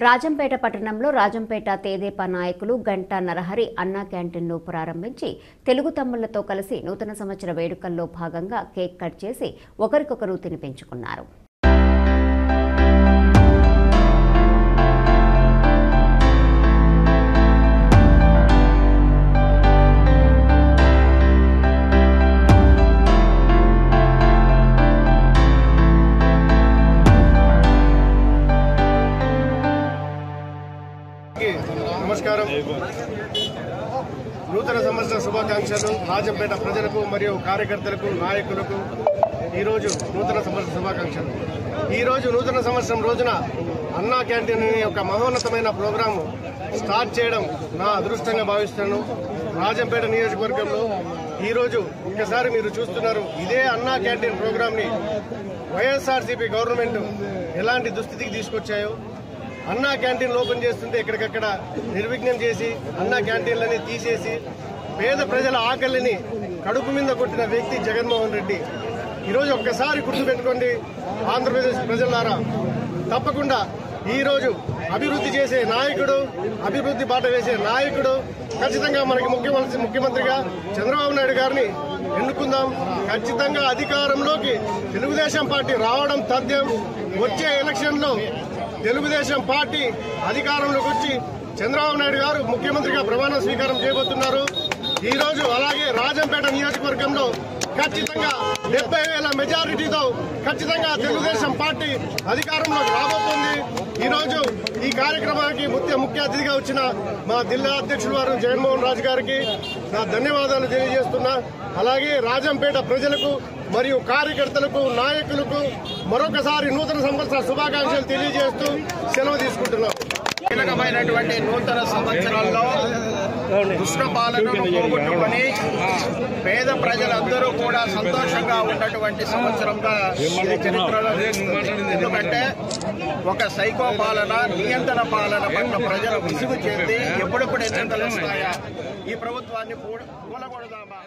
రాజంపేట పట్టణంలో రాజంపేట తేదేపా నాయకులు గంటా నరహరి అన్నా క్యాంటీన్ను ప్రారంభించి తెలుగు తమ్ముళ్లతో కలిసి నూతన సంవత్సర వేడుకల్లో భాగంగా కేక్ కట్ చేసి ఒకరికొకరు తినిపించుకున్నారు. నమస్కారం. నూతన సంవత్సర శుభాకాంక్షలు రాజంపేట ప్రజలకు మరియు కార్యకర్తలకు నాయకులకు ఈరోజు నూతన సంవత్సర శుభాకాంక్షలు. ఈరోజు నూతన సంవత్సరం రోజున అన్నా క్యాంటీన్ అనే ఒక మహోన్నతమైన ప్రోగ్రాము స్టార్ట్ చేయడం నా అదృష్టంగా భావిస్తున్నాను. రాజంపేట నియోజకవర్గంలో ఈరోజు ఒక్కసారి మీరు చూస్తున్నారు, ఇదే అన్నా క్యాంటీన్ ప్రోగ్రాంని వైఎస్ఆర్సీపీ గవర్నమెంట్ ఎలాంటి దుస్థితికి తీసుకొచ్చాయో, అన్నా క్యాంటీన్లు ఓపెన్ చేస్తుంటే ఎక్కడికక్కడ నిర్విఘ్నం చేసి అన్నా క్యాంటీన్లని తీసేసి పేద ప్రజల ఆకలిని కడుపు మీద కొట్టిన వ్యక్తి జగన్మోహన్ రెడ్డి. ఈరోజు ఒక్కసారి గుర్తుపెట్టుకోండి ఆంధ్రప్రదేశ్ ప్రజలారా, తప్పకుండా ఈరోజు అభివృద్ధి చేసే నాయకుడు, అభివృద్ధి బాట వేసే నాయకుడు ఖచ్చితంగా మనకి ముఖ్యమంత్రిగా చంద్రబాబు నాయుడు గారిని ఎన్నుకుందాం. ఖచ్చితంగా అధికారంలోకి తెలుగుదేశం పార్టీ రావడం తథ్యం. వచ్చే ఎలక్షన్లో తెలుగుదేశం పార్టీ అధికారంలోకి వచ్చి చంద్రబాబు నాయుడు గారు ముఖ్యమంత్రిగా ప్రమాణ స్వీకారం చేయబోతున్నారు. ఈ రోజు అలాగే రాజంపేట నియోజకవర్గంలో ఖచ్చితంగా 70,000 మెజారిటీతో ఖచ్చితంగా తెలుగుదేశం పార్టీ అధికారంలోకి రాబోతుంది. ఈ రోజు ఈ కార్యక్రమానికి ముఖ్య అతిథిగా వచ్చిన మా జిల్లా అధ్యక్షులు వారు జగన్మోహన్ రాజు గారికి నా ధన్యవాదాలు తెలియజేస్తున్నా. అలాగే రాజంపేట ప్రజలకు మరియు కార్యకర్తలకు నాయకులకు మరొకసారి నూతన సంవత్సర శుభాకాంక్షలు తెలియజేస్తూ సెలవు తీసుకుంటున్నాం. కీలకమైనటువంటి నూతన సంవత్సరాల్లో దుష్ట పాలనను పోగొట్టుకొని పేద ప్రజలందరూ కూడా సంతోషంగా ఉన్నటువంటి సంవత్సరంగా ఇది చరిత్రలో ఎందుకంటే ఒక సైకో పాలన, నియంత్రణ పాలన పట్ల ప్రజలు విసుగు చెంది ఎప్పుడెప్పుడు ఎన్నికలు వస్తాయా, ఈ ప్రభుత్వాన్ని కూలగొడదామా